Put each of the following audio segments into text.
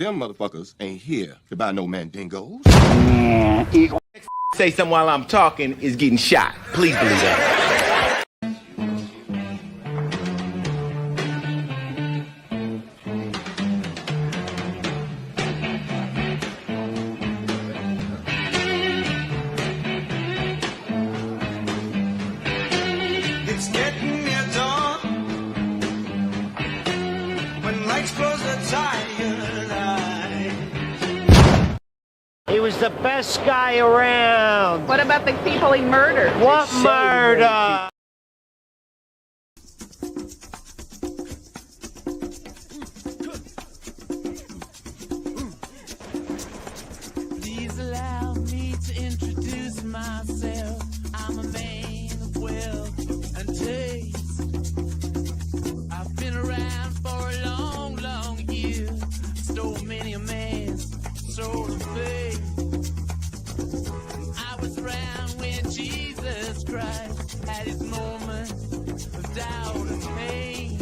Them motherfuckers ain't here to buy no mandingos. Say something while I'm talking is getting shot. Please believe that. It's getting near dawn. When lights close the tired eye. He was the best guy around. What about the people he murdered? What murder? Please allow me to introduce myself. I'm a man of wealth and taste. I've been around for a long, long year. Stole many a man's soul of faith. I was around when Jesus Christ had his moment of doubt and pain.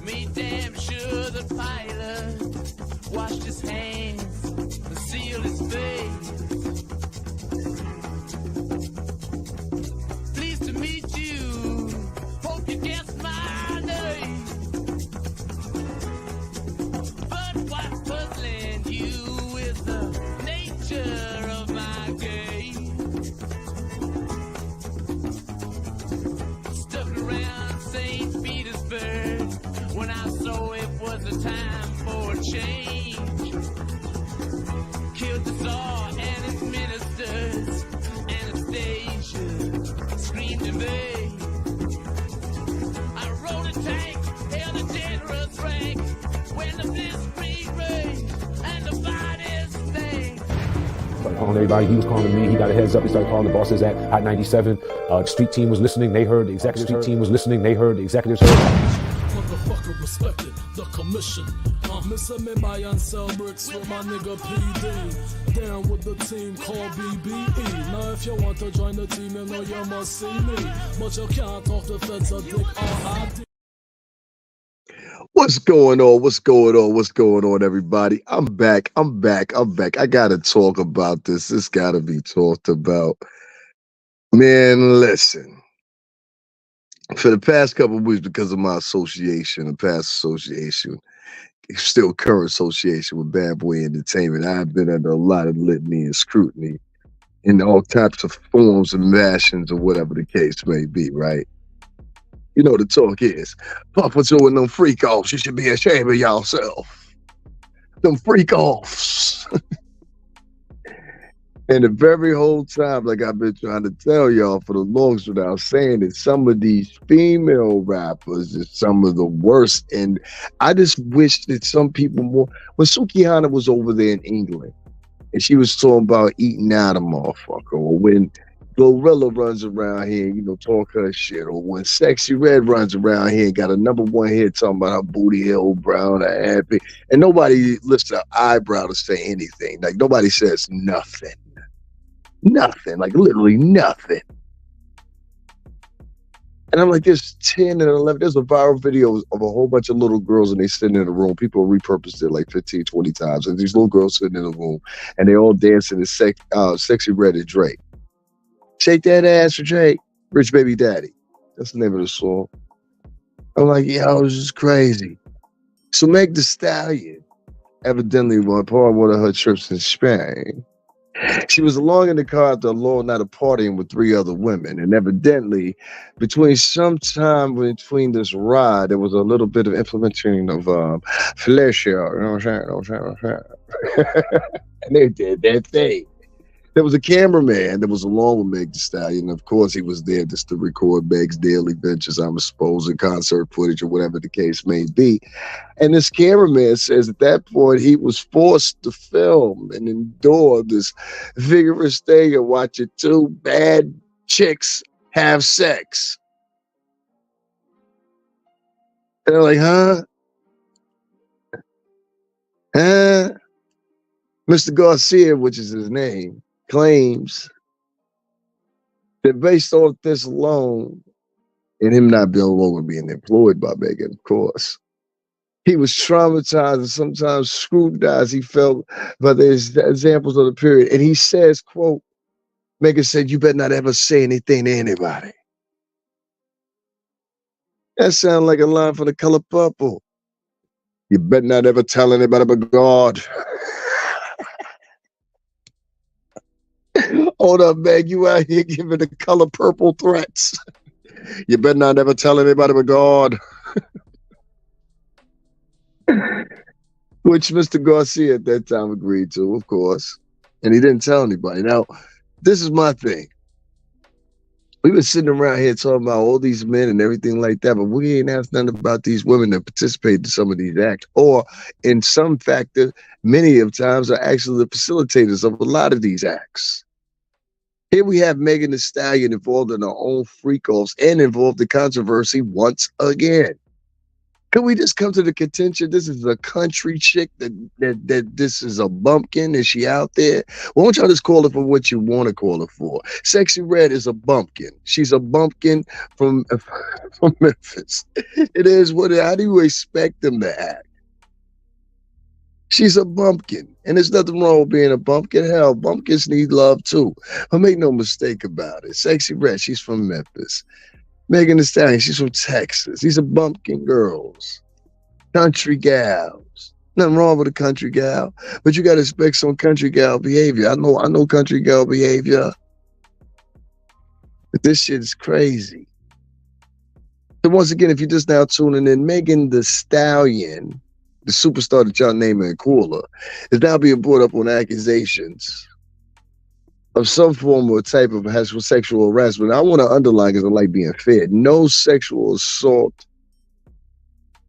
Made damn sure the Pilate washed his hands and sealed his face. Pleased to meet you. Hope you guessed my name. But what's puzzling you is the nature of my game. Stuck around St. Petersburg when I saw it was a time for a change. Killed the Tsar and his ministers. Anastasia screamed in vain. I rode a tank, held a generous rank. When the blitzkrieg raged and the bodies stank. Started calling everybody. He was calling me. He got a heads up. He started calling the bosses at Hot 97. The street team was listening. They heard. The executive street team was listening. They heard. The executives heard. Motherfucker respected the commission. Missing me by and sell bricks with my nigga PD. Down with the team called BBE. Now if you want to join the team, you know you must see me. But you can't talk the feds a dick RID. What's going on? What's going on? What's going on, everybody? I'm back. I'm back. I'm back. I gotta talk about this. This gotta be talked about. Man, listen. For the past couple of weeks, because of my association, the past association, still current association with Bad Boy Entertainment, I've been under a lot of litany and scrutiny in all types of forms and fashions or whatever the case may be, right? You know the talk is, Papa Joe and them freak-offs, you should be ashamed of yourself. Them freak-offs. And the very whole time, like I've been trying to tell y'all for the longest without saying it, some of these female rappers is some of the worst. And I just wish that some people more, when Sukihana was over there in England, and she was talking about eating out a motherfucker, or when Glorilla runs around here, you know, talk her shit, or when Sexy Red runs around here and got a #1 hit talking about her booty hole brown, her happy, and nobody lifts an eyebrow to say anything. Like nobody says nothing. Nothing, like literally nothing. And I'm like, there's 10 and 11. There's a viral video of a whole bunch of little girls and they sitting in a room. People repurposed it like 15, 20 times. And these little girls sitting in a room and they all dancing to Sexy Red and Drake. Shake that ass for Drake. Rich Baby Daddy. That's the name of the song. I'm like, yo, this is crazy. So Meganthestallion, evidently on part of one of her trips in Spain, she was along in the car at the long night of partying with 3 other women, and evidently, sometime between this ride, there was a little bit of implementing of fellatio. You know what I'm saying? And they did that thing. There was a cameraman that was along with Meganthestallion. Of course, he was there just to record Meg's daily ventures, I'm supposing, concert footage or whatever the case may be. And this cameraman says at that point he was forced to film and endure this vigorous thing of watching 2 bad chicks have sex. And they're like, huh? Huh? Mr. Garcia, which is his name, claims that based off this alone, and him not being alone with being employed by Megan, of course, He was traumatized and sometimes scrutinized. He felt by the examples of the period. And he says, quote, Megan said, "You better not ever say anything to anybody." That sounds like a line from The Color Purple. You better not ever tell anybody but God. Hold up, Meg. You out here giving The Color Purple threats. You better not ever tell anybody but God. Which Mr. Garcia at that time agreed to, of course. And he didn't tell anybody. Now, this is my thing. We were sitting around here talking about all these men and everything like that, but we ain't asked nothing about these women that participate in some of these acts. Or in some factor, many of times are actually the facilitators of a lot of these acts. Here we have Meganthestallion involved in her own freak-offs and involved in controversy once again. Can we just come to the contention? This is a country chick that this is a bumpkin. Is she out there? Why don't y'all just call her for what you want to call her for? Sexy Red is a bumpkin. She's a bumpkin from Memphis. It is what. How do you expect them to act? She's a bumpkin, and there's nothing wrong with being a bumpkin. Hell, bumpkins need love too. But make no mistake about it. Sexy Red, she's from Memphis. Meganthestallion, she's from Texas. These are bumpkin girls, country gals. Nothing wrong with a country gal, but you got to expect some country gal behavior. I know country gal behavior, but this shit is crazy. So once again, if you're just now tuning in, Meganthestallion, the superstar that y'all name and call her, is now being brought up on accusations of some form or type of sexual harassment. I want to underline, because I like being fair, no sexual assault,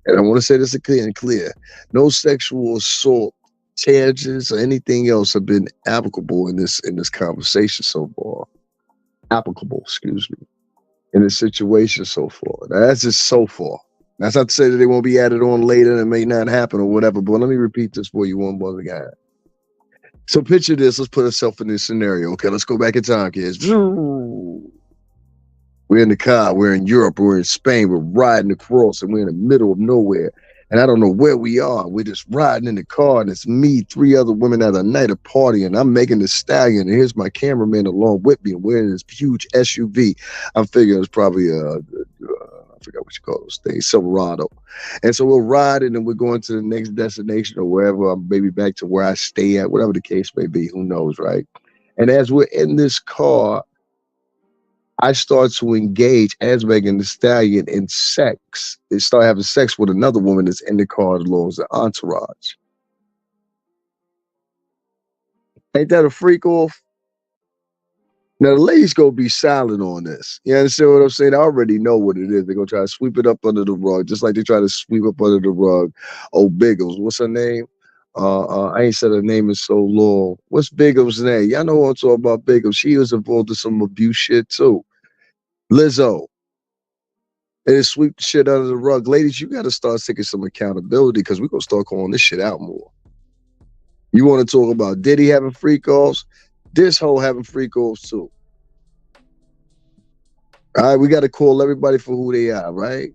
and I want to say this clear, no sexual assault charges or anything else have been applicable in this conversation so far. In this situation so far. Now, that's just so far. That's not to say that they won't be added on later and it may not happen or whatever, but let me repeat this for you one more again. So picture this. Let's put ourselves in this scenario. Okay, let's go back in time, kids. We're in the car. We're in Europe. We're in Spain. We're riding across, and we're in the middle of nowhere. And I don't know where we are. We're just riding in the car, and it's me, 3 other women at a night of party, and I'm Meganthestallion, and here's my cameraman along with me, and we're in this huge SUV. I'm figuring it's probably I forgot what you call those things, Silverado. And so we're riding and we're going to the next destination or wherever, maybe back to where I stay at, whatever the case may be, who knows, right? And as we're in this car, I start to engage as Meganthestallion in sex. They start having sex with another woman that's in the car as long as the entourage. Ain't that a freak off? Now, the ladies gonna be silent on this. You understand what I'm saying? I already know what it is. They're gonna try to sweep it up under the rug, just like they try to sweep up under the rug. Oh, Biggles, what's her name? I ain't said her name in so long. What's Biggles' name? Y'all know what I'm talking about, Biggles. She was involved in some abuse shit too. Lizzo. They just sweep the shit under the rug. Ladies, you gotta start taking some accountability, because we're gonna start calling this shit out more. You want to talk about Diddy having freak-offs? This hoe having freak-offs too. All right, we got to call everybody for who they are, right?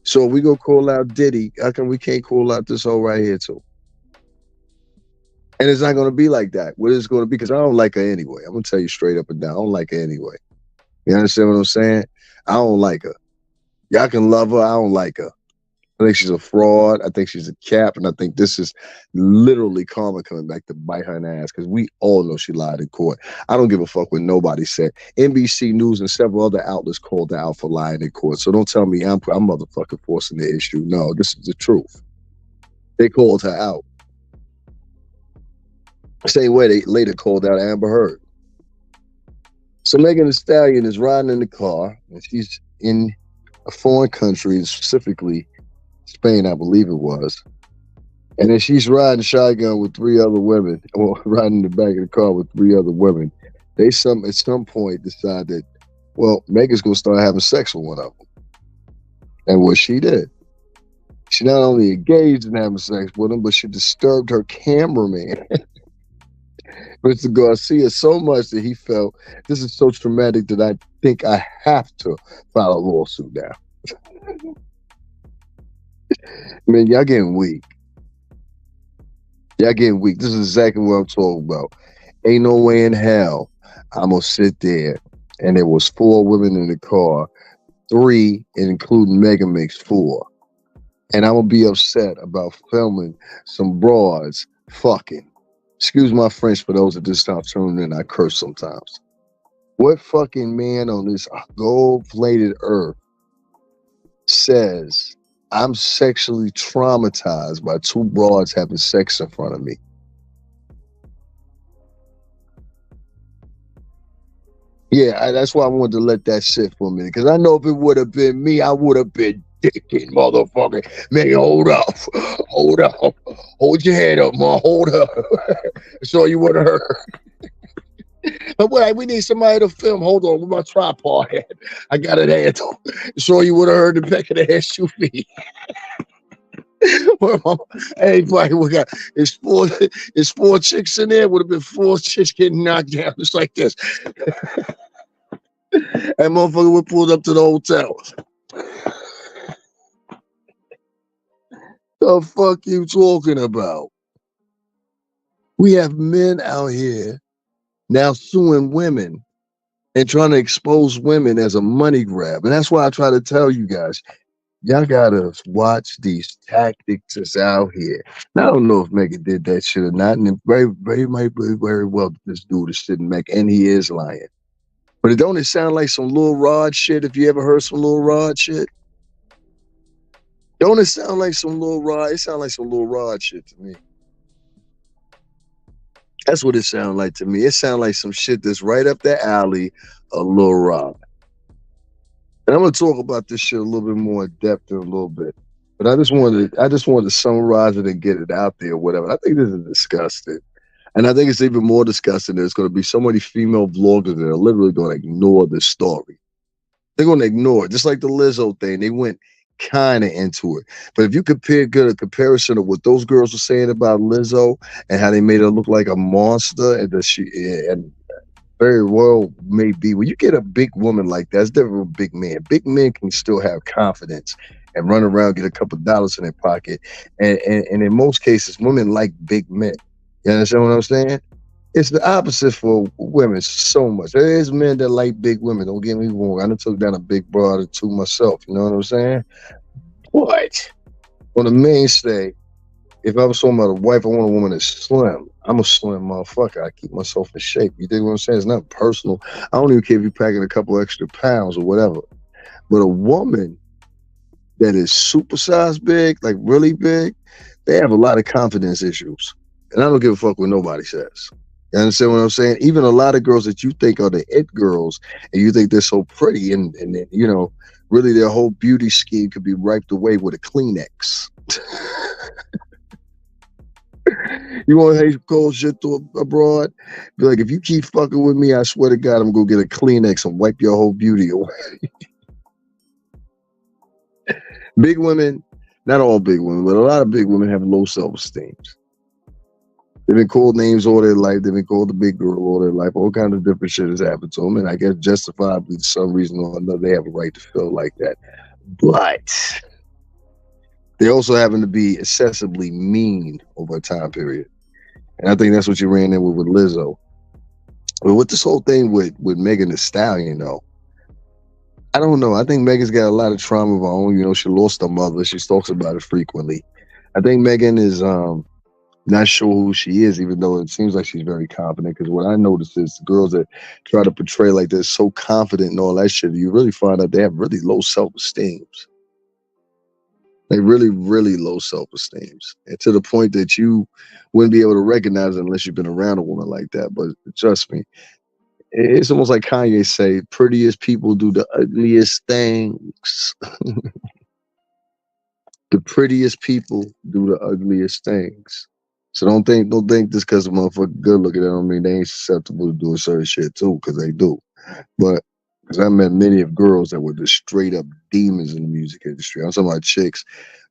So if we go call out Diddy, how come we can't call out this hoe right here too? And it's not going to be like that. What is it going to be? Because I don't like her anyway. I'm going to tell you straight up and down. I don't like her anyway. You understand what I'm saying? I don't like her. Y'all can love her. I don't like her. I think she's a fraud. I think she's a cap. And I think this is literally karma coming back to bite her in the ass, because we all know she lied in court. I don't give a fuck what nobody said. NBC News and several other outlets called her out for lying in court. So don't tell me I'm motherfucking forcing the issue. No, this is the truth. They called her out. Same way they later called out Amber Heard. So Meganthestallion is riding in the car, and she's in a foreign country, specifically Spain, I believe it was. And then she's riding shotgun with 3 other women, or riding in the back of the car with 3 other women. They at some point decide that, well, Megan's gonna start having sex with one of them. And what she did, she not only engaged in having sex with him, but she disturbed her cameraman, Mr. Garcia, so much that he felt, this is so traumatic that I think I have to file a lawsuit now. Man, y'all getting weak. Y'all getting weak. This is exactly what I'm talking about. Ain't no way in hell I'm gonna sit there and there was 4 women in the car, 3 including Megan makes 4. And I'm gonna be upset about filming some broads fucking. Excuse my French for those that just stop tuning in. I curse sometimes. What fucking man on this gold-plated earth says I'm sexually traumatized by 2 broads having sex in front of me? Yeah, that's why I wanted to let that sit for a minute. Because I know if it would have been me, I would have been dicking, motherfucker. Man, hold up. Hold up. Hold your head up, man. Hold up. So you would have heard. But what, we need somebody to film. Hold on, with my tripod head. I got it handle. So you would have heard the back of the SUV. Hey, buddy, we got it's 4 chicks in there. Would have been 4 chicks getting knocked down just like this. That motherfucker would pulled up to the hotel. The fuck you talking about? We have men out here now suing women and trying to expose women as a money grab. And that's why I try to tell you guys, y'all gotta watch these tactics that's out here. And I don't know if Megan did that shit or not, and it might be very well this dude is sitting back, and he is lying. But don't it sound like some Lil Rod shit? If you ever heard some Lil Rod shit, don't it sound like some Lil Rod? It sounds like some Lil Rod shit to me. That's what it sounds like to me. It sounds like some shit that's right up the alley of Lil Rod. And I'm gonna talk about this shit a little bit more in depth in a little bit. But I just wanted to summarize it and get it out there or whatever. I think this is disgusting. And I think it's even more disgusting. There's going to be so many female vloggers that are literally going to ignore this story. They're going to ignore it. Just like the Lizzo thing. They went kind of into it. But if you get a comparison of what those girls were saying about Lizzo and how they made her look like a monster, and that and very well may be, when you get a big woman like that, it's different from a big man. Big men can still have confidence and run around, get a couple dollars in their pocket. And in most cases, women like big men. You understand what I'm saying? It's the opposite for women so much. There is men that like big women. Don't get me wrong. I done took down a big broad or 2 myself. You know what I'm saying? But on the mainstay, if I was talking about a wife, I want a woman that's slim. I'm a slim motherfucker. I keep myself in shape. You dig what I'm saying? It's not personal. I don't even care if you're packing a couple extra pounds or whatever. But a woman that is supersized big, like really big, they have a lot of confidence issues. And I don't give a fuck what nobody says. You understand what I'm saying? Even a lot of girls that you think are the it girls, and you think they're so pretty, and you know, really their whole beauty scheme could be wiped away with a Kleenex. You want to hate cold shit to abroad? Be like, if you keep fucking with me, I swear to God, I'm going to get a Kleenex and wipe your whole beauty away. Big women, not all big women, but a lot of big women have low self-esteem. They've been called names all their life. They've been called the big girl all their life. All kinds of different shit has happened to them. And I guess justifiably, for some reason or another, they have a right to feel like that. But they also happen to be excessively mean over a time period. And I think that's what you ran in with Lizzo. But with this whole thing with Meganthestallion, though, I don't know. I think Megan's got a lot of trauma of her own. You know, she lost her mother. She talks about it frequently. I think Megan is not sure who she is, even though it seems like she's very confident. Because what I notice is the girls that try to portray like they're so confident and all that shit, you really find out they have really low self-esteem. They really, really low self-esteem. And to the point that you wouldn't be able to recognize it unless you've been around a woman like that. But trust me, it's almost like Kanye say, prettiest people do the ugliest things. The prettiest people do the ugliest things. So don't think just because a motherfucker good looking, I don't mean they ain't susceptible to doing certain shit too, because they do. But because I met many of girls that were just straight up demons in the music industry. I'm talking about chicks.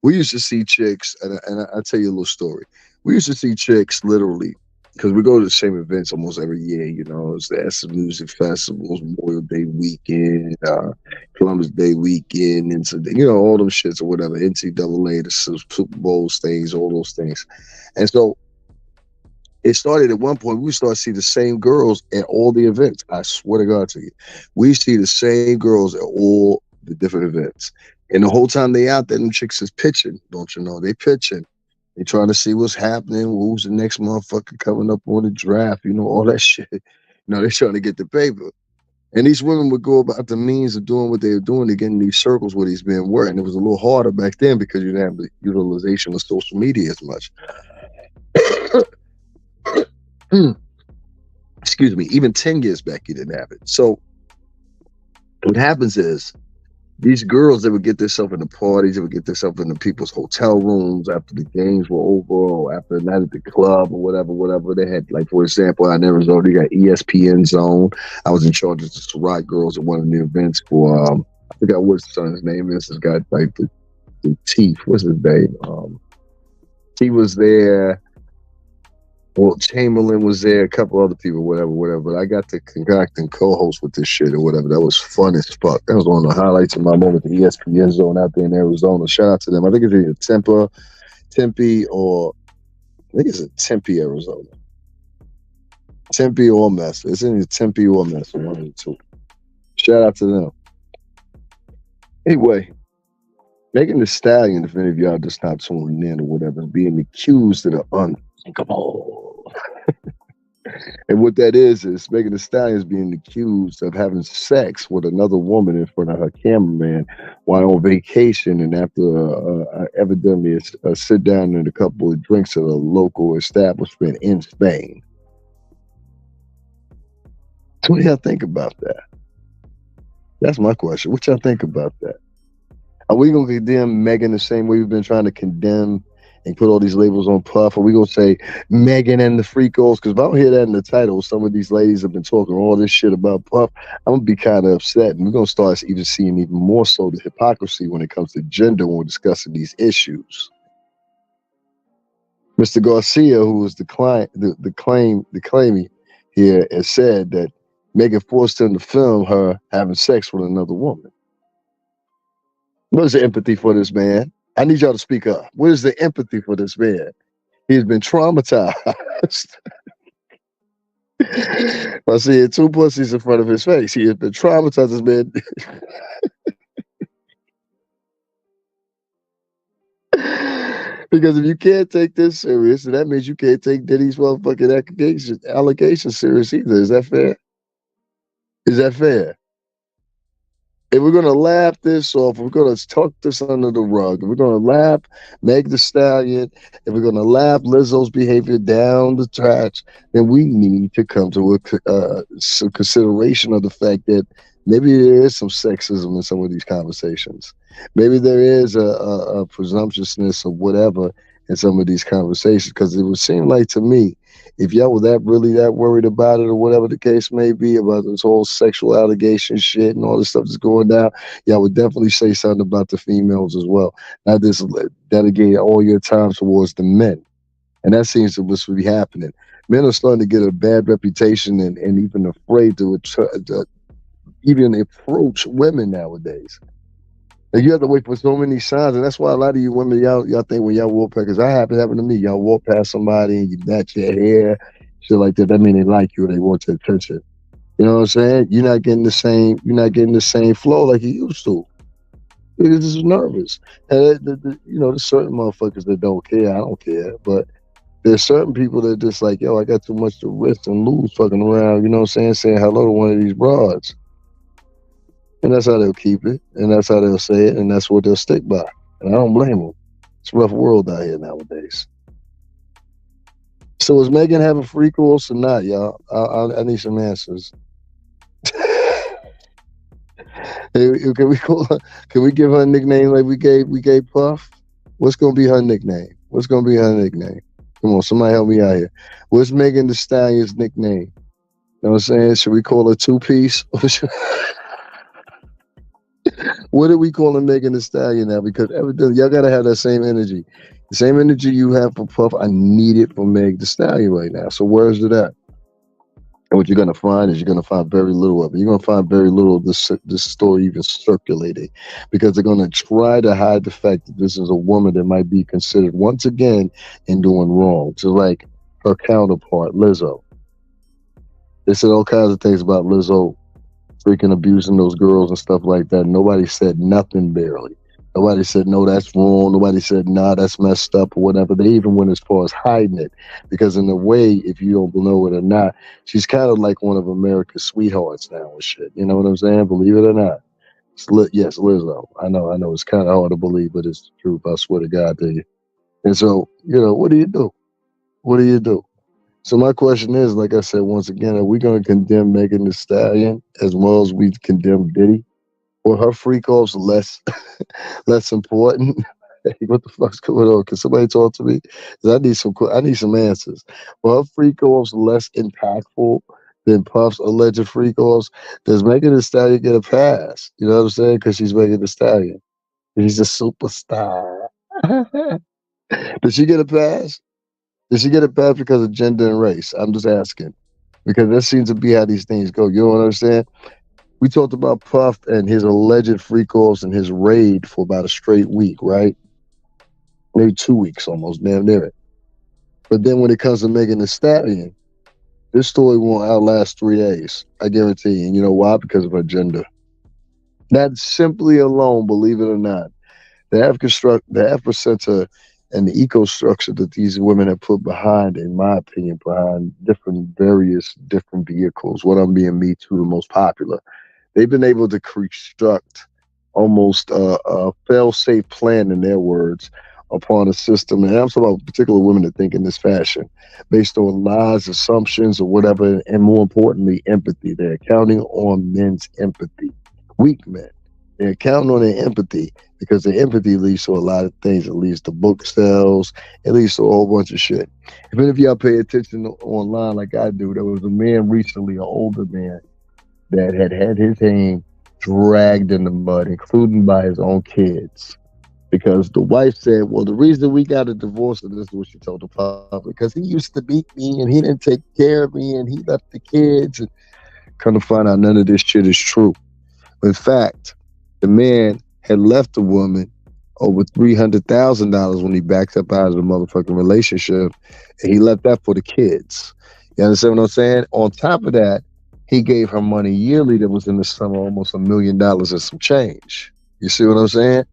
We used to see chicks, and I'll tell you a little story. We used to see chicks literally because we go to the same events almost every year. You know, it's the Essence Music Festivals, Memorial Day weekend, Columbus Day weekend, and so, you know, all them shits or whatever, NCAA, the Super Bowl things, all those things. And so it started at one point, we started to see the same girls at all the events. I swear to God to you. We see the same girls at all the different events. And the whole time they out there, them chicks is pitching, don't you know? They pitching. They trying to see what's happening, who's the next motherfucker coming up on the draft, you know, all that shit. You know, they're trying to get the paper. And these women would go about the means of doing what they were doing to get in these circles where these men were. And it was a little harder back then because you didn't have the utilization of social media as much. Excuse me, even 10 years back, you didn't have it. So what happens is these girls, they would get themselves into parties, they would get themselves into people's hotel rooms after the games were over or after a night at the club or whatever. They had, like, for example, in Arizona, you got ESPN Zone. I was in charge of the Surratt girls at one of the events for, I forgot what his son's name is. This guy, like, the Teeth, what's his name? He was there. Well, Chamberlain was there, a couple other people, whatever. But I got to concoct and co-host with this shit or whatever. That was fun as fuck. That was one of the highlights of my moment, the ESPN Zone out there in Arizona. Shout out to them. I think it's either Tempe, or I think it's in Tempe, Arizona. Tempe or Mesa. It's in Tempe or Mesa, one of the two. Shout out to them. Anyway, Meganthestallion, if any of y'all just not tuning in or whatever, being accused of the unthinkable. And what that is Meganthestallion is being accused of having sex with another woman in front of her cameraman while on vacation, and after evidently a sit down and a couple of drinks at a local establishment in Spain. What do y'all think about that? That's my question. What y'all think about that? Are we going to condemn Megan the same way we've been trying to condemn and put all these labels on Puff? Are we going to say Megan and the Freakoffs? Because if I don't hear that in the title, some of these ladies have been talking all this shit about Puff, I'm going to be kind of upset. And we're going to start even seeing even more so the hypocrisy when it comes to gender when we're discussing these issues. Mr. Garcia, who was the claimee here, has said that Megan forced him to film her having sex with another woman. What is the empathy for this man? I need y'all to speak up. What is the empathy for this man? He's been traumatized. I see two pussies in front of his face. He has been traumatized, this man. Because if you can't take this serious, then that means you can't take Diddy's motherfucking allegations serious either. Is that fair? Is that fair? If we're going to laugh this off, if we're going to tuck this under the rug, if we're going to laugh Meganthestallion, if we're going to laugh Lizzo's behavior down the trash, then we need to come to some consideration of the fact that maybe there is some sexism in some of these conversations. Maybe there is a presumptuousness or whatever in some of these conversations, because it would seem like to me, if y'all were really that worried about it or whatever the case may be, about this whole sexual allegation shit and all this stuff that's going down, y'all would definitely say something about the females as well. Not just dedicate all your time towards the men. And that seems to what's really happening. Men are starting to get a bad reputation and even afraid to even approach women nowadays. And you have to wait for so many signs, and that's why a lot of you women, y'all think when y'all walk past, because that happened to me. Y'all walk past somebody and you match your hair, shit like that. That mean they like you or they want your attention. You know what I'm saying? You're not getting the same flow like you used to. You're just nervous. And there's certain motherfuckers that don't care. I don't care, but there's certain people that just like, yo, I got too much to risk and lose fucking around. You know what I'm saying hello to one of these broads. And that's how they'll keep it, and that's how they'll say it, and that's what they'll stick by. And I don't blame them. It's a rough world out here nowadays. So is Megan having Freakoffs or not, y'all? I need some answers. Can we give her a nickname like we gave Puff? What's gonna be her nickname? Come on, somebody help me out here. What's Meganthestallion's nickname? You know what I'm saying? Should we call her Two-Piece? What are we calling Meganthestallion now? Because evidently y'all gotta have that same energy. The same energy you have for Puff, I need it for Meg Thee Stallion right now. So where's it at? And what you're going to find is you're going to find very little of it. You're going to find very little of this story even circulating, because they're going to try to hide the fact that this is a woman that might be considered once again in doing wrong. So like her counterpart, Lizzo. They said all kinds of things about Lizzo freaking abusing those girls and stuff like that. Nobody said nothing, barely. Nobody said, no, that's wrong. Nobody said, nah, that's messed up or whatever. They even went as far as hiding it, because in a way, if you don't know it or not, she's kind of like one of America's sweethearts now and shit. You know what I'm saying? Believe it or not. Yes, Lizzo. I know. It's kind of hard to believe, but it's the truth. I swear to God to you. And so, what do you do? What do you do? So my question is, like I said, once again, are we going to condemn Megan Thee Stallion as well as we condemn Diddy? Or her freak-offs less important? Hey, what the fuck's going on? Can somebody talk to me? 'Cause I need some answers. Well, her freak-offs less impactful than Puff's alleged freak-offs. Does Megan Thee Stallion get a pass? You know what I'm saying? Because she's Megan Thee Stallion. She's a superstar. Does she get a pass? Does she get a pass because of gender and race? I'm just asking. Because that seems to be how these things go. You don't understand? We talked about Puff and his alleged freak-offs and his raid for about a straight week, right? Maybe 2 weeks almost, damn near it. But then when it comes to Megan Thee Stallion, this story won't outlast 3 days. I guarantee you. And you know why? Because of her gender. That simply alone, believe it or not, the epicenter and the eco-structure that these women have put behind, in my opinion, behind various different vehicles, what I'm being Me Too, the most popular. They've been able to construct almost a fail-safe plan, in their words, upon a system. And I'm talking about particular women that think in this fashion, based on lies, assumptions, or whatever, and more importantly, empathy. They're counting on men's empathy. Weak men. They're counting on their empathy, because their empathy leads to a lot of things. It leads to book sales. It leads to a whole bunch of shit. If any of y'all pay attention online like I do, there was a man recently, an older man, that had his name dragged in the mud, including by his own kids, because the wife said, well, the reason we got a divorce, and this is what she told the public, because he used to beat me and he didn't take care of me and he left the kids. And come to find out, none of this shit is true. In fact, the man had left the woman over $300,000 when he backed up out of the motherfucking relationship, and he left that for the kids. You understand what I'm saying? On top of that, he gave her money yearly that was in the sum of almost $1 million and some change. You see what I'm saying?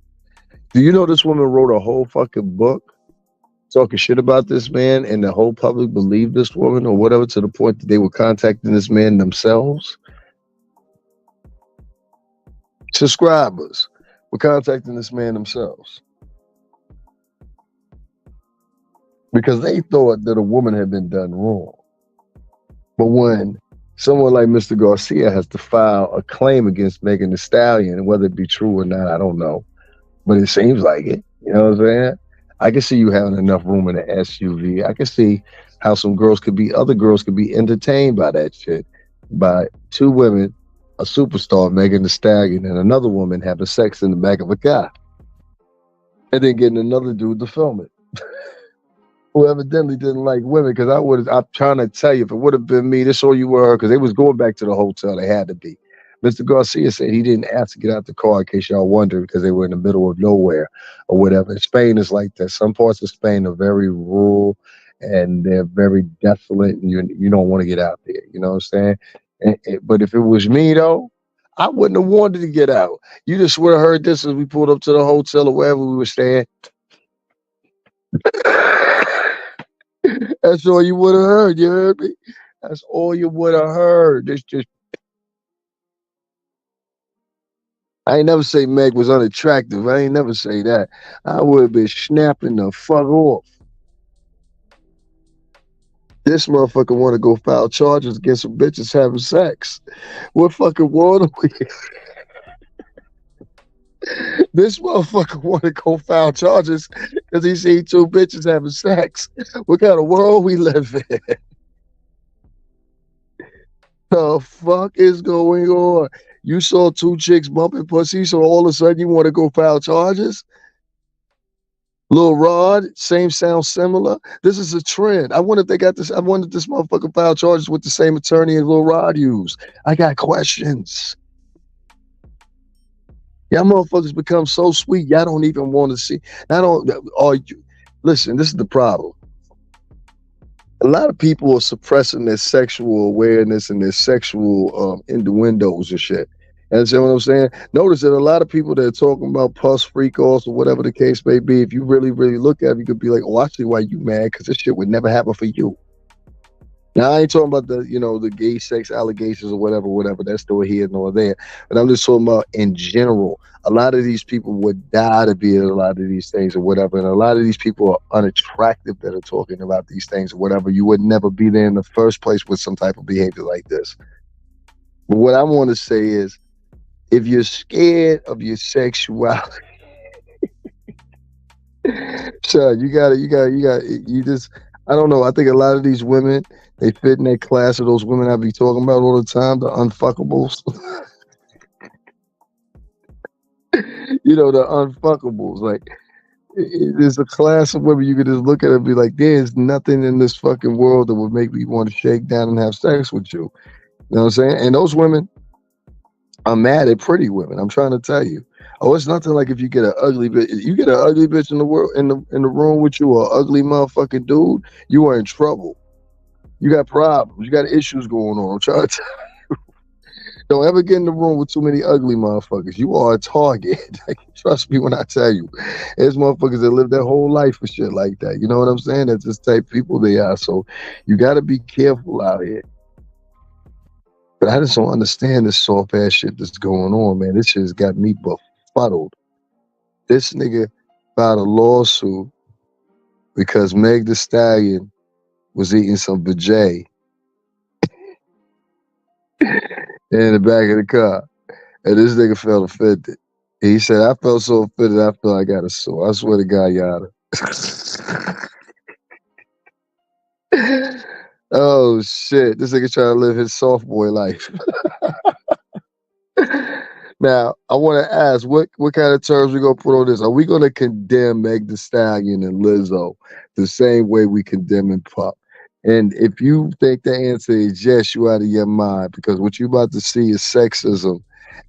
Do you know this woman wrote a whole fucking book talking shit about this man, and the whole public believed this woman or whatever, to the point that they were contacting this man themselves? Subscribers were contacting this man themselves because they thought that a woman had been done wrong. But when someone like Mr. Garcia has to file a claim against Megan Thee Stallion, and whether it be true or not, I don't know, but it seems like it. You know what I'm saying? I can see you having enough room in an SUV. I can see how other girls could be entertained by that shit, by two women, a superstar, Megan Thee Stallion, and another woman having sex in the back of a car, and then getting another dude to film it. Who evidently didn't like women, because I'm trying to tell you, if it would have been me, this all you were, because they was going back to the hotel. They had to be. Mr. Garcia said he didn't ask to get out the car, in case y'all wonder, because they were in the middle of nowhere or whatever. And Spain is like that. Some parts of Spain are very rural and they're very desolate, and you don't want to get out there. You know what I'm saying? But if it was me, though, I wouldn't have wanted to get out. You just would have heard this as we pulled up to the hotel or wherever we were staying. That's all you would have heard. You heard me? That's all you would have heard. I ain't never say Meg was unattractive. I ain't never say that. I would have been snapping the fuck off. This motherfucker want to go file charges against some bitches having sex. What fucking world are we in? This motherfucker want to go file charges because he seen two bitches having sex. What kind of world we live in? The fuck is going on? You saw two chicks bumping pussy, so all of a sudden you want to go file charges? Lil Rod, same sound similar. This is a trend. I wonder if they got this. I wonder if this motherfucker filed charges with the same attorney as Lil Rod used. I got questions. Y'all motherfuckers become so sweet, y'all don't even want to see. I don't. Are you? Listen, this is the problem. A lot of people are suppressing their sexual awareness and their sexual innuendos and shit. You understand what I'm saying? Notice that a lot of people that are talking about Puffs, Freakoffs, or whatever the case may be, if you really, really look at it, you could be like, oh, I see why you mad, because this shit would never happen for you. Now, I ain't talking about the, the gay sex allegations or whatever. That's still here nor there. But I'm just talking about in general. A lot of these people would die to be in a lot of these things or whatever. And a lot of these people are unattractive that are talking about these things or whatever. You would never be there in the first place with some type of behavior like this. But what I want to say is, if you're scared of your sexuality, Sean, you just, I don't know. I think a lot of these women, they fit in that class of those women I be talking about all the time, the unfuckables. The unfuckables. Like, there's a class of women you could just look at and be like, there's nothing in this fucking world that would make me want to shake down and have sex with you. You know what I'm saying? And those women, I'm mad at pretty women. I'm trying to tell you. Oh, it's nothing like if you get an ugly bitch. If you get an ugly bitch in the world in the room with you, or ugly motherfucking dude, you are in trouble. You got problems. You got issues going on. I'm trying to tell you. Don't ever get in the room with too many ugly motherfuckers. You are a target. Trust me when I tell you. There's motherfuckers that live their whole life for shit like that. You know what I'm saying? That's just type of people they are. So you got to be careful out here. But I just don't understand this soft ass shit that's going on, man. This shit has got me befuddled. This nigga filed a lawsuit because Meganthestallion was eating some vajay in the back of the car. And this nigga felt offended. He said, I felt so offended, I feel I got a sore. I swear to God, yada. Oh shit, this nigga trying to live his soft boy life. Now, I want to ask, what kind of terms we gonna put on this? Are we gonna condemn Meganthestallion and Lizzo the same way we condemn Puff? And if you think the answer is yes, you out of your mind, because what you about to see is sexism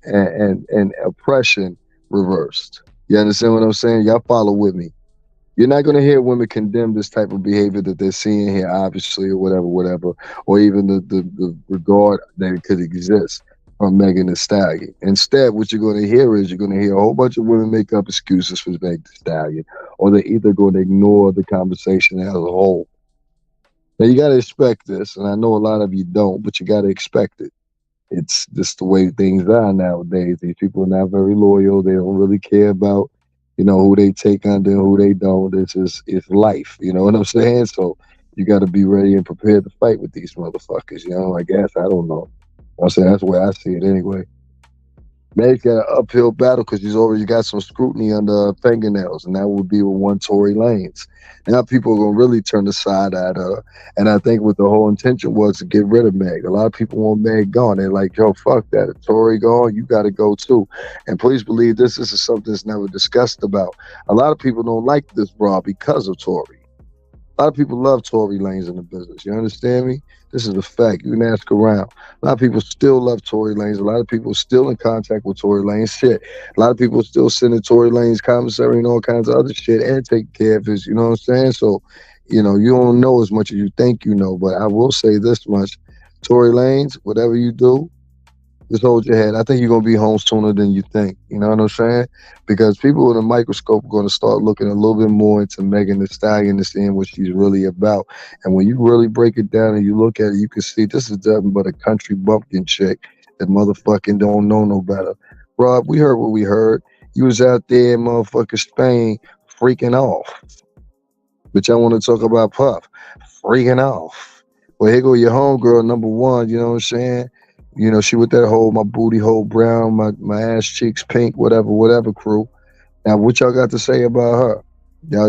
and oppression reversed. You understand what I'm saying? Y'all follow with me. You're not going to hear women condemn this type of behavior that they're seeing here, obviously, or whatever, or even the regard that it could exist from Meganthestallion. Instead, what you're going to hear is you're going to hear a whole bunch of women make up excuses for Meganthestallion, or they're either going to ignore the conversation as a whole. Now, you got to expect this, and I know a lot of you don't, but you got to expect it. It's just the way things are nowadays. These people are not very loyal. They don't really care about who they take under and who they don't. It's life. You know what I'm saying? So you got to be ready and prepared to fight with these motherfuckers. I guess. I don't know. I'm saying that's the way I see it anyway. Meg's got an uphill battle because she's already got some scrutiny under her fingernails, and that would be with one Tory Lanez. Now people are going to really turn the side at her. And I think what the whole intention was to get rid of Meg. A lot of people want Meg gone. They're like, yo, fuck that. If Tory gone, you got to go too. And please believe this is something that's never discussed about. A lot of people don't like this bra because of Tory. A lot of people love Tory Lanez in the business. You understand me? This is a fact. You can ask around. A lot of people still love Tory Lanez. A lot of people still in contact with Tory Lanez. Shit. A lot of people still sending Tory Lanez commissary and all kinds of other shit and taking care of his, you know what I'm saying? So, you don't know as much as you think you know. But I will say this much. Tory Lanez, whatever you do, just hold your head. I think you're going to be home sooner than you think. You know what I'm saying? Because people with a microscope are going to start looking a little bit more into Meganthestallion and seeing what she's really about. And when you really break it down and you look at it, you can see this is nothing but a country bumpkin chick that motherfucking don't know no better. Rob, we heard what we heard. You was out there in motherfucking Spain freaking off. But y'all want to talk about Puff freaking off. Well, here go your homegirl, number one, you know what I'm saying? She with that whole my booty hole brown, my ass cheeks pink, whatever crew. Now, what y'all got to say about her?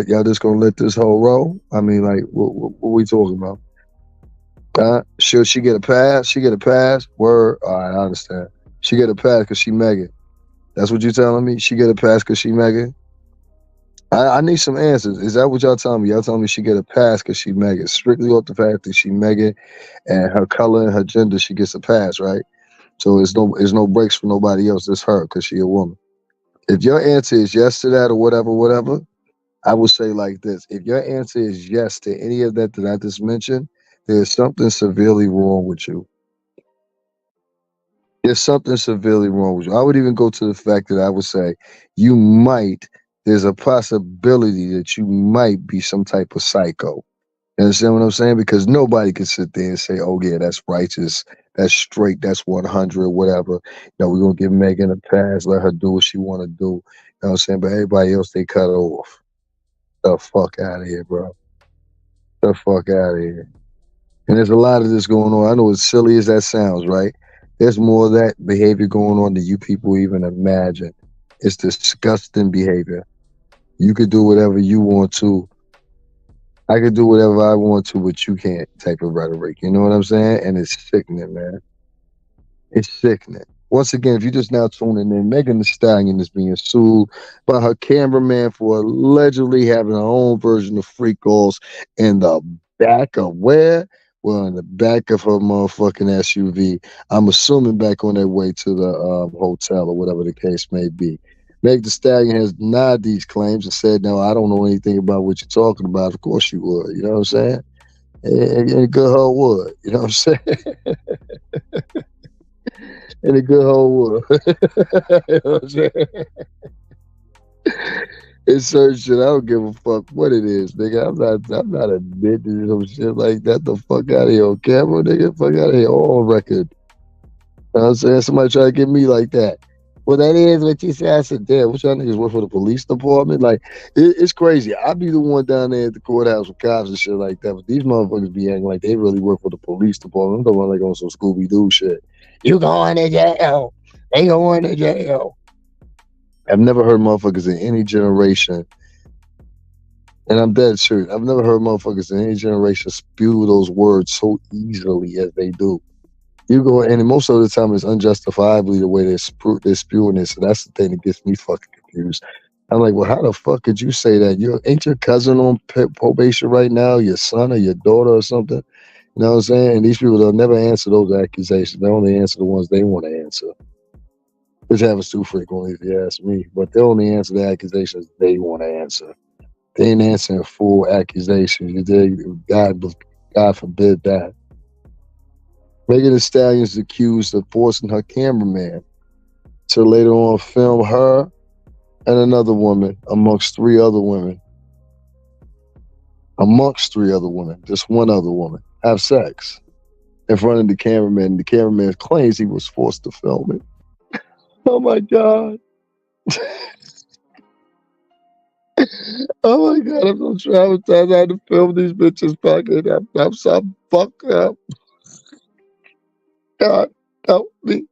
Y'all just gonna let this whole roll? I mean, like, what we talking about? Should she get a pass? She get a pass? Word? All right, I understand. She get a pass because she Megan. That's what you telling me? She get a pass because she Megan? I need some answers. Is that what y'all telling me? Y'all telling me she get a pass because she Megan? Strictly off the fact that she Megan and her color and her gender, she gets a pass, right? So there's no breaks for nobody else. It's her because she a woman. If your answer is yes to that or whatever, I would say like this. If your answer is yes to any of that I just mentioned, there's something severely wrong with you. There's something severely wrong with you. I would even go to the fact that I would say there's a possibility that you might be some type of psycho. You understand what I'm saying? Because nobody can sit there and say, oh, yeah, that's righteous, that's straight, that's 100, whatever. We're going to give Megan a pass, let her do what she want to do. You know what I'm saying? But everybody else, they cut off. The fuck out of here, bro. The fuck out of here. And there's a lot of this going on. I know as silly as that sounds, right? There's more of that behavior going on than you people even imagine. It's disgusting behavior. You could do whatever you want to. I could do whatever I want to, but you can't type of rhetoric. You know what I'm saying? And it's sickening, man. It's sickening. Once again, if you're just now tuning in, Meganthestallion is being sued by her cameraman for allegedly having her own version of Freakoffs in the back of where? Well, in the back of her motherfucking SUV. I'm assuming back on their way to the hotel or whatever the case may be. Meganthestallion has denied these claims and said, no, I don't know anything about what you're talking about. Of course you would. You know what I'm saying? And a good hoe would. You know what I'm saying? And a good hoe would. You know what I'm saying? It's certain shit. I don't give a fuck what it is, nigga. I'm not admitting some shit like that. The fuck out of here on camera, nigga. Fuck out of here on record. You know what I'm saying? Somebody try to get me like that. Well, that is what you said. I said, damn, what y'all niggas work for the police department? Like, it's crazy. I be the one down there at the courthouse with cops and shit like that, but these motherfuckers be acting like they really work for the police department. I'm talking about like on some Scooby-Doo shit. You going to jail. They going to jail. I've never heard motherfuckers in any generation, and I'm dead serious, I've never heard motherfuckers in any generation spew those words so easily as they do. You go, and most of the time it's unjustifiably the way they're spewing it. So that's the thing that gets me fucking confused. I'm like, well, how the fuck could you say that? Ain't your cousin on probation right now? Your son or your daughter or something? You know what I'm saying? And these people, they'll never answer those accusations. They only answer the ones they want to answer. Which happens too frequently, if you ask me. But they only answer the accusations they want to answer. They ain't answering full accusations. God forbid that. Meganthestallion is accused of forcing her cameraman to later on film her and another woman amongst three other women. Just one other woman, have sex in front of the cameraman. The cameraman claims he was forced to film it. Oh my God. Oh my God, I'm so traumatized. I had to film these bitches fucking. I'm so fucked up. God, help me.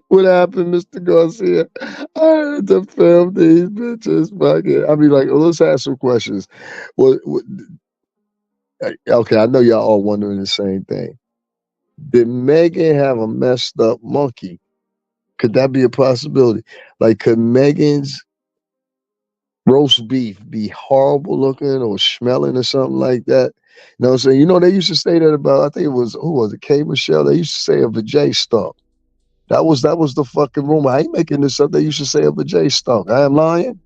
What happened, Mr. Garcia? I had to film these bitches fucking. I mean, like, let's ask some questions. Okay, I know y'all all wondering the same thing. Did Megan have a messed up monkey? Could that be a possibility? Like, could Megan's roast beef be horrible looking or smelling or something like that? You know what I'm saying? You know, they used to say that about, I think it was, who was it, K. Michelle? They used to say a vajay stunk. That was the fucking rumor. I ain't making this up. They used to say a vajay stunk. I am lying?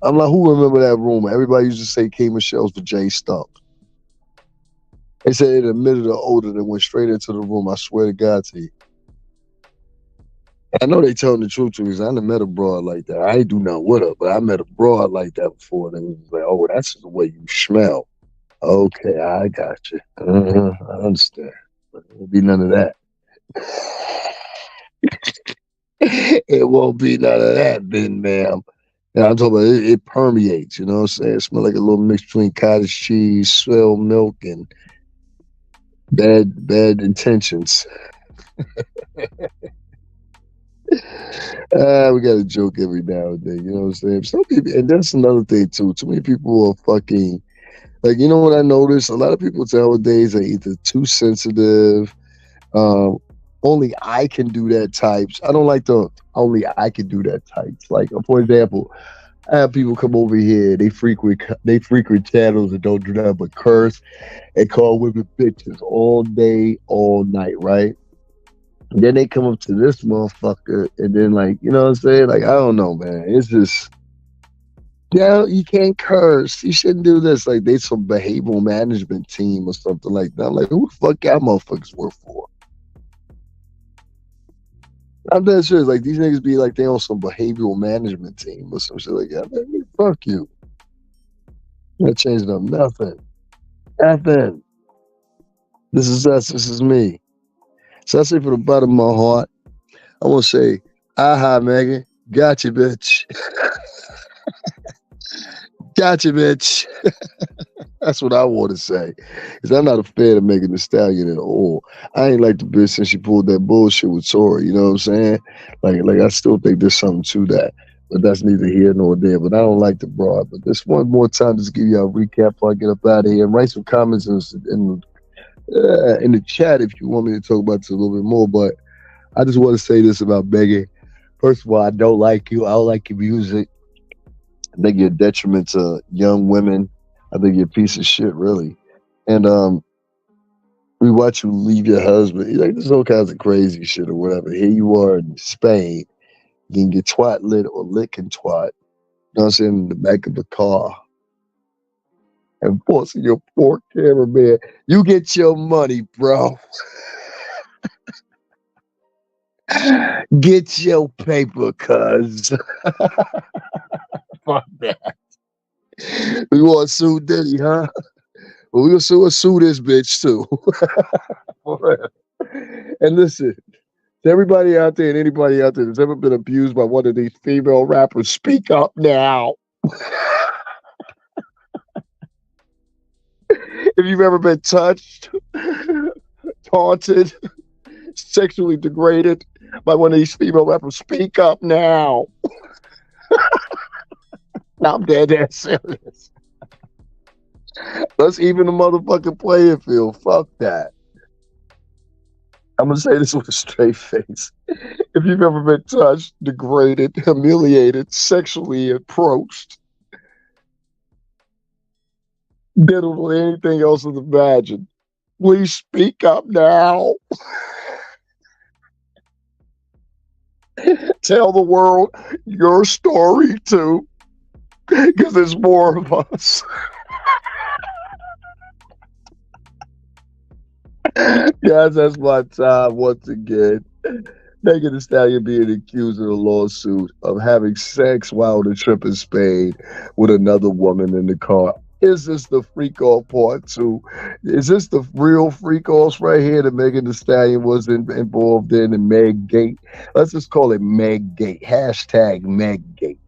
I'm like, who remember that rumor? Everybody used to say K. Michelle's vajay stunk. They said it admitted the odor that went straight into the room. I swear to God to you. I know they telling the truth to me because I done met a broad like that. I ain't do nothing with her, but I met a broad like that before. And it was like, oh, that's the way you smell. Okay, I got you. I understand. But there won't be none of that. It won't be none of that, Ben, ma'am. Yeah, I'm talking about it permeates, you know what I'm saying? It smells like a little mix between cottage cheese, swell milk, and bad intentions. We got to joke every now and then, you know what I'm saying? Some people, and that's another thing too. Too many people are fucking, like, you know what I noticed? A lot of people nowadays are either too sensitive, only I can do that types. I don't like the only I can do that types. Like, for example, I have people come over here. They frequent channels and don't do nothing but curse and call women bitches all day, all night, right? And then they come up to this motherfucker and then like, you know what I'm saying? Like, I don't know, man. It's just, yeah, you can't curse. You shouldn't do this. Like, they some behavioral management team or something like that. I'm like, who the fuck y'all motherfuckers work for? I'm dead serious. Like, these niggas be like, they on some behavioral management team or some shit like that. Man, fuck you. You're not changing up nothing. Nothing. This is us. This is me. So I say from the bottom of my heart, I want to say, aha, Megan. Gotcha, bitch. Gotcha, bitch. That's what I want to say. Because I'm not a fan of Meganthestallion at all. I ain't like the bitch since she pulled that bullshit with Tori. You know what I'm saying? Like I still think there's something to that. But that's neither here nor there. But I don't like the broad. But this one more time, just give y'all a recap before I get up out of here. And write some comments in the chat if you want me to talk about this a little bit more. But I just want to say this about Megan. First of all, I don't like you. I don't like your music. I think you're a detriment to young women. I think you're a piece of shit, really. And we watch you leave your husband. Like, there's all kinds of crazy shit or whatever. Here you are in Spain, getting your twat lit or licking twat. You know what I'm saying? In the back of the car. And forcing your poor cameraman. You get your money, bro. Get your paper, cuz. Fuck that. We want to sue Diddy, huh? Well, we're going to sue this bitch, too. And listen, to everybody out there and anybody out there that's ever been abused by one of these female rappers, speak up now. If you've ever been touched, taunted, sexually degraded by one of these female rappers, speak up now. Now I'm dead ass serious. Let's even the motherfucking playing field. Fuck that. I'm gonna say this with a straight face. If you've ever been touched, degraded, humiliated, sexually approached, diddled with anything else is imagined, please speak up now. Tell the world your story too. Because there's more of us. Guys, that's my time once again. Meganthestallion being accused in a lawsuit of having sex while on a trip in Spain with another woman in the car. Is this the freak off part 2? Is this the real freak-offs right here that Meganthestallion was involved in Meg Gate? Let's just call it Meg Gate. Hashtag Meg Gate.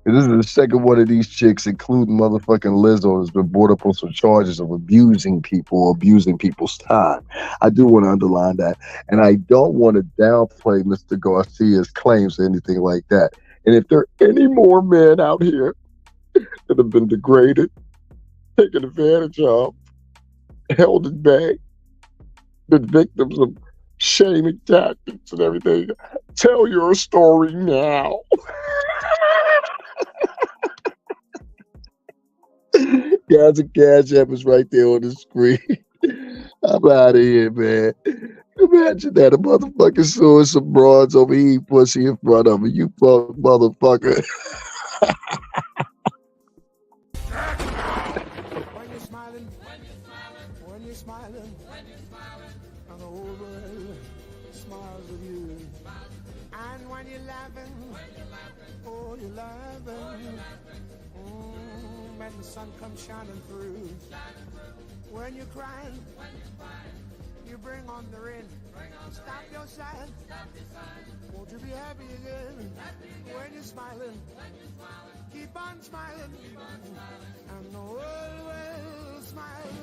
This is the second one of these chicks, including motherfucking Lizzo, has been brought up on some charges of abusing people, abusing people's time. I do want to underline that. And I don't want to downplay Mr. Garcia's claims or anything like that. And if there are any more men out here that have been degraded, taken advantage of, held at bay, been victims of shaming tactics and everything, tell your story now. Guys, a CASHAPP is right there on the screen. I'm out of here, man. Imagine that, a motherfucker suing some broads over eating pussy in front of me. You fuck motherfucker. When you're smiling, when you're smiling, and the whole world smiles with you. And when you're laughing, oh, you're laughing. When the sun comes shining through. When you're crying, you bring on the rain. Stop your sighing. Won't you be happy again? When you're smiling, keep on smiling. And the whole world smiles.